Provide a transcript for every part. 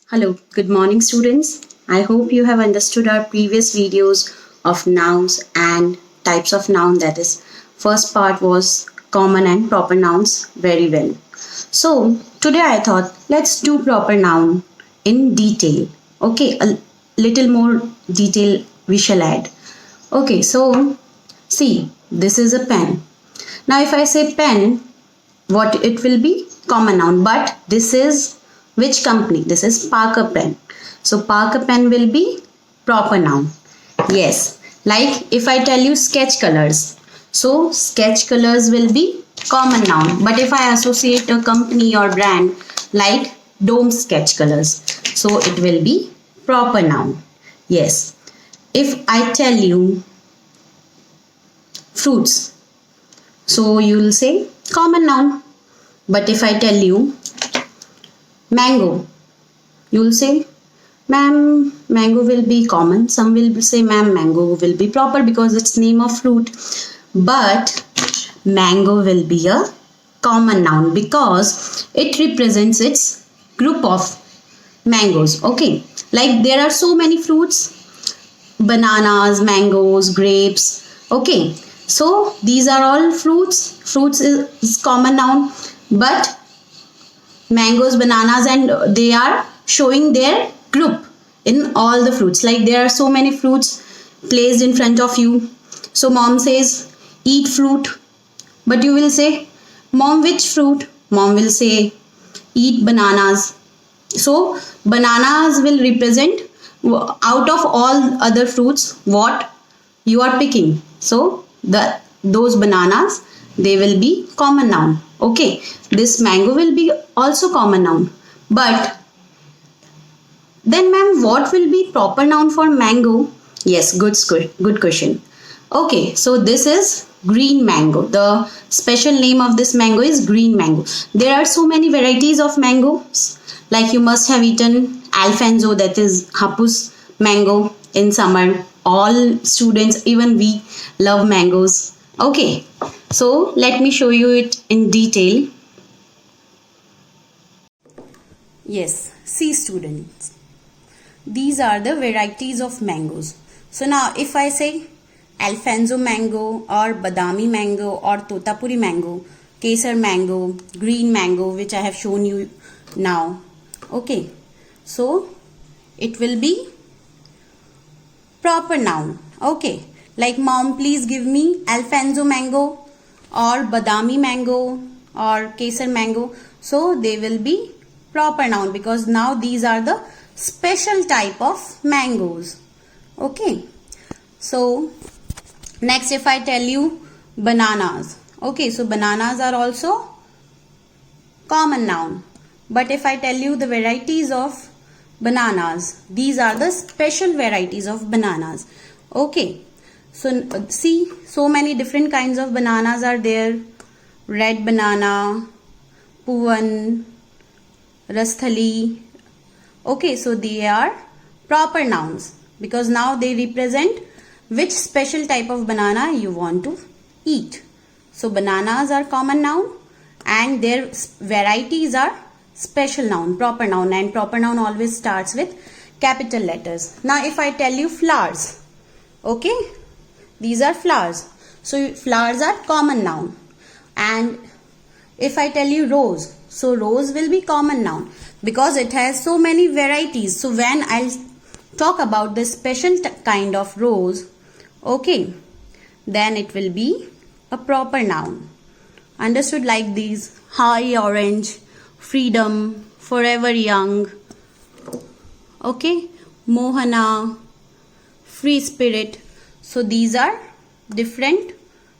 Hello, good morning, students. I hope you have understood our previous videos of nouns and types of noun. That is, first part was common and proper nouns very well. So, today I thought let's do proper noun in detail. Okay, a little more detail we shall add. Okay, so see, this is a pen. Now, if I say pen, what it will be? Common noun. But this is which company? This is Parker pen. So Parker pen will be proper noun. Yes. Like if I tell you sketch colors. So sketch colors will be common noun. But if I associate a company or brand like Dome sketch colors, so it will be proper noun. Yes. If I tell you fruits, so you will say common noun. But if I tell you mango, you will say ma'am, mango will be common. Some will say ma'am, mango will be proper because it's name of fruit. But mango will be a common noun because it represents its group of mangoes. Okay, like there are so many fruits: bananas, mangoes, grapes. Okay, so these are all fruits. Fruits is common noun, but mangoes, bananas, and they are showing their group in all the fruits. Like there are so many fruits placed in front of you. So mom says, eat fruit. But you will say, mom, which fruit? Mom will say, eat bananas. So bananas will represent out of all other fruits what you are picking. So those bananas, they will be common noun. Okay, this mango will be also common noun. But then ma'am, what will be proper noun for mango? Yes, good question. Okay, so this is green mango. The special name of this mango is green mango. There are so many varieties of mangoes. Like you must have eaten Alfonso, that is Hapus mango in summer. All students, even we, love mangoes. Okay, so let me show you it in detail. Yes, see students, these are the varieties of mangoes. So now if I say Alfonso mango or Badami mango or Totapuri mango, Kesar mango, green mango, which I have shown you now. Okay, so it will be proper noun. Okay, like mom, please give me Alfonso mango or Badami mango or Kesar mango. So they will be proper noun because now these are the special type of mangoes. Okay, so next if I tell you bananas. Okay, so bananas are also common noun. But if I tell you the varieties of bananas, these are the special varieties of bananas. Okay, so see, so many different kinds of bananas are there. Red banana, puvan, rasthali. Okay, so they are proper nouns because now they represent which special type of banana you want to eat. So bananas are common noun and their varieties are special noun, proper noun, and proper noun always starts with capital letters. Now if I tell you flowers, okay, these are flowers. So flowers are common noun. And if I tell you rose, so rose will be common noun because it has so many varieties. So when I'll talk about the special kind of rose, okay, then it will be a proper noun. Understood? Like these: high orange, freedom, forever young, okay, Mohana, free spirit. So these are different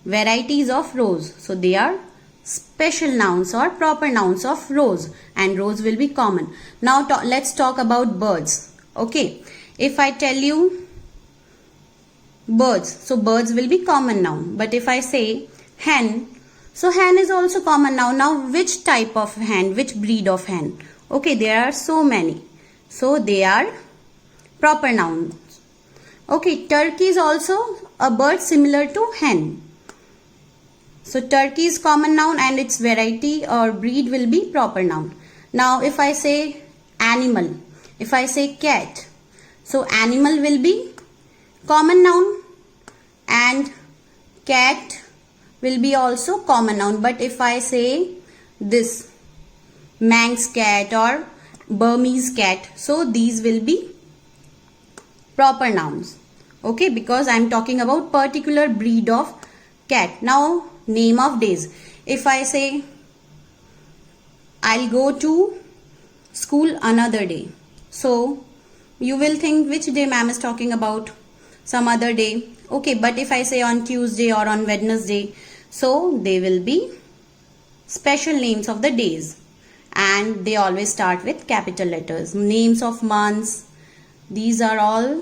varieties of rose. So they are special nouns or proper nouns of rose, and rose will be common. Now let's talk about birds. Okay, if I tell you birds, so birds will be common noun. But if I say hen, so hen is also common noun. Now which type of hen, which breed of hen? Okay, there are so many. So they are proper nouns. Okay, turkey is also a bird similar to hen. So turkey is common noun and its variety or breed will be proper noun. Now if I say animal, If I say cat, so animal will be common noun and cat will be also common noun. But if I say this Manx cat or Burmese cat, so these will be proper nouns. Okay, because I am talking about particular breed of cat. Now name of days. If I say I'll go to school another day, so you will think which day ma'am is talking about, some other day. Okay, but if I say on Tuesday or on Wednesday, so they will be special names of the days and they always start with capital letters. Names of months, these are all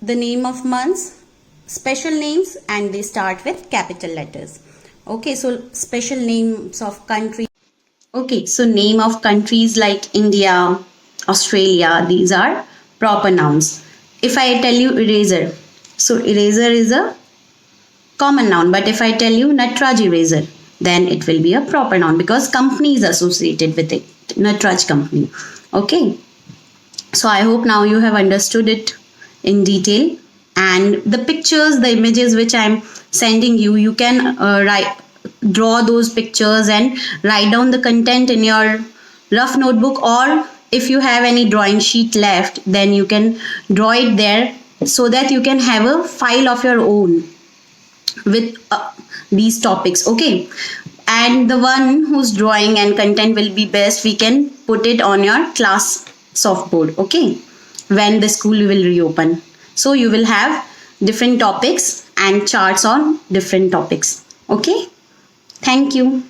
the name of months, special names, and they start with capital letters. Okay, so special names of country. Okay, so name of countries like India, Australia, these are proper nouns. If I tell you eraser, so eraser is a common noun, but if I tell you Natraj eraser, then it will be a proper noun because company is associated with it, Natraj company. Okay, so I hope now you have understood it in detail, and the pictures, the images which I am sending you, you can draw those pictures and write down the content in your rough notebook, or if you have any drawing sheet left, then you can draw it there so that you can have a file of your own with these topics. Okay, and the one whose drawing and content will be best, we can put it on your class softboard. Okay, when the school will reopen, so you will have different topics and charts on different topics. Okay, thank you.